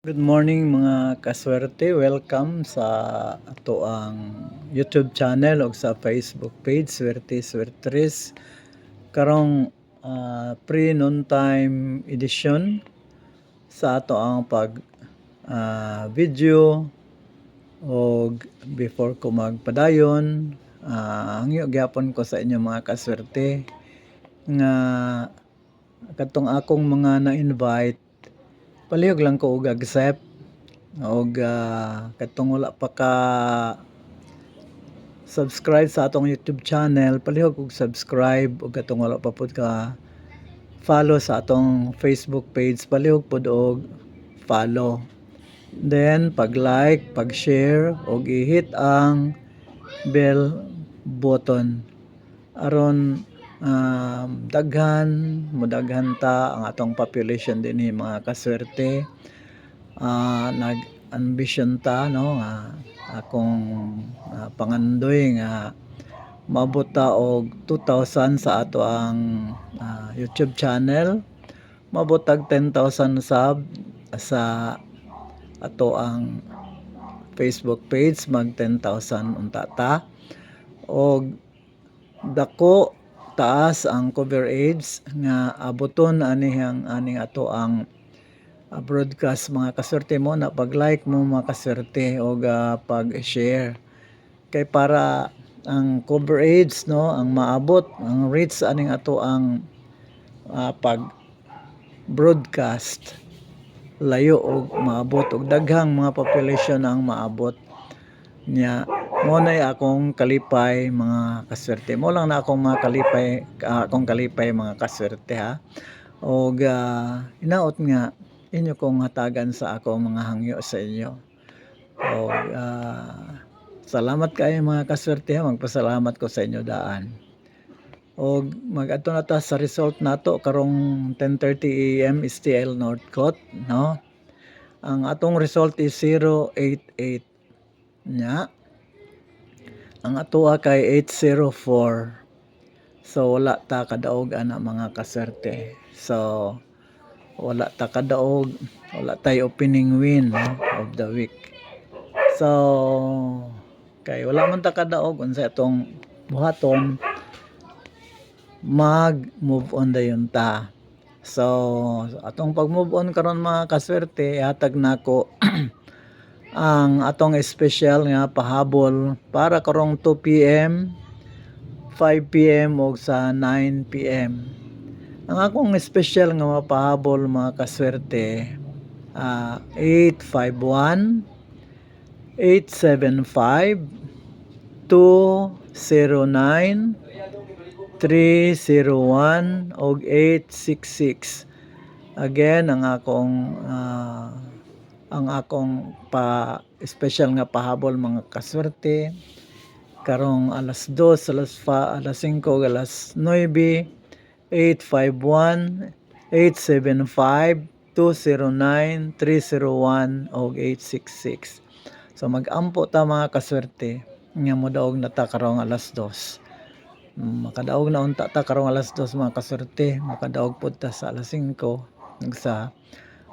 Good morning mga kaswerte. Welcome sa ato ang YouTube channel o sa Facebook page Swerte Swertres. Karong pre-noon time edition sa ato ang pag video o before ko magpadayon. Hangyo gyapon ko sa inyo mga kaswerte nga katong akong mga na-invite palihog lang ko og accept og katong wala pa ka subscribe sa atong YouTube channel, palihog og subscribe og katong wala pa pud ka follow sa atong Facebook page, palihog pud og follow. Then pag-like, pag-share og i-hit ang bell button aron daghan ta ang atong population dinhi mga kaswerte. Nag-ambition ta no akong pangandoy nga maabot ta og 2,000 sa ato ang YouTube channel, maabot tag 10,000 sub sa ato ang Facebook page, mag 10,000 unta ta og dako taas ang coverage nga abuton aning ato ang broadcast mga kaswerte mo na pag-like mo mga kaswerte o pag-share kay para ang coverage no ang maabot ang reach aning ato ang pag broadcast layo og maabot og daghang mga population ang maabot niya. Mo na akong kalipay mga kaswerte, mo lang na akong mga kalipay mga kaswerte ha. Og inaot nga inyo kong hatagan sa ako mga hangyo sa inyo. Og salamat kayo mga kaswerte ha, magpasalamat ko sa inyo daan. Og mag-adto na ta sa result nato karong 10:30 AM STL Northcote no. Ang atong result is 088 nya. Ang atoa kay 804. So wala ta kadaog ana mga kaswerte. So wala ta kadaog, wala tay opening win no, of the week. So kay wala man ta kadaog unsa atong buhaton, mag-move on dayon ta. So atong pag-move on karon mga kaswerte, ihatag nako ang atong special nga pahabol para karong 2 PM, 5 PM o sa 9 PM. Ang akong special nga mapahabol mga kaswerte 851, 875, 209, 301 og 866. Again ang akong special nga pahabol mga kaswerte karong alas 2, alas 5, alas 9, 851, 875, 209, 301 og 866. So mag-ampo ta mga kaswerte nga modaog na ta karong alas 2. Makadaog na unta ta karong alas 2 mga kaswerte, makadaog pud ta sa alas 5 ug sa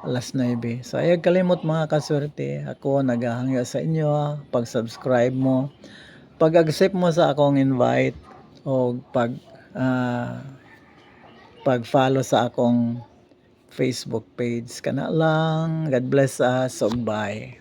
alas 9. So ayag kalimot mga kaswerte, ako nagahangyo sa inyo pag-subscribe mo, pag-accept mo sa akong invite o pag-follow sa akong Facebook page. Kana lang. God bless us. Bye.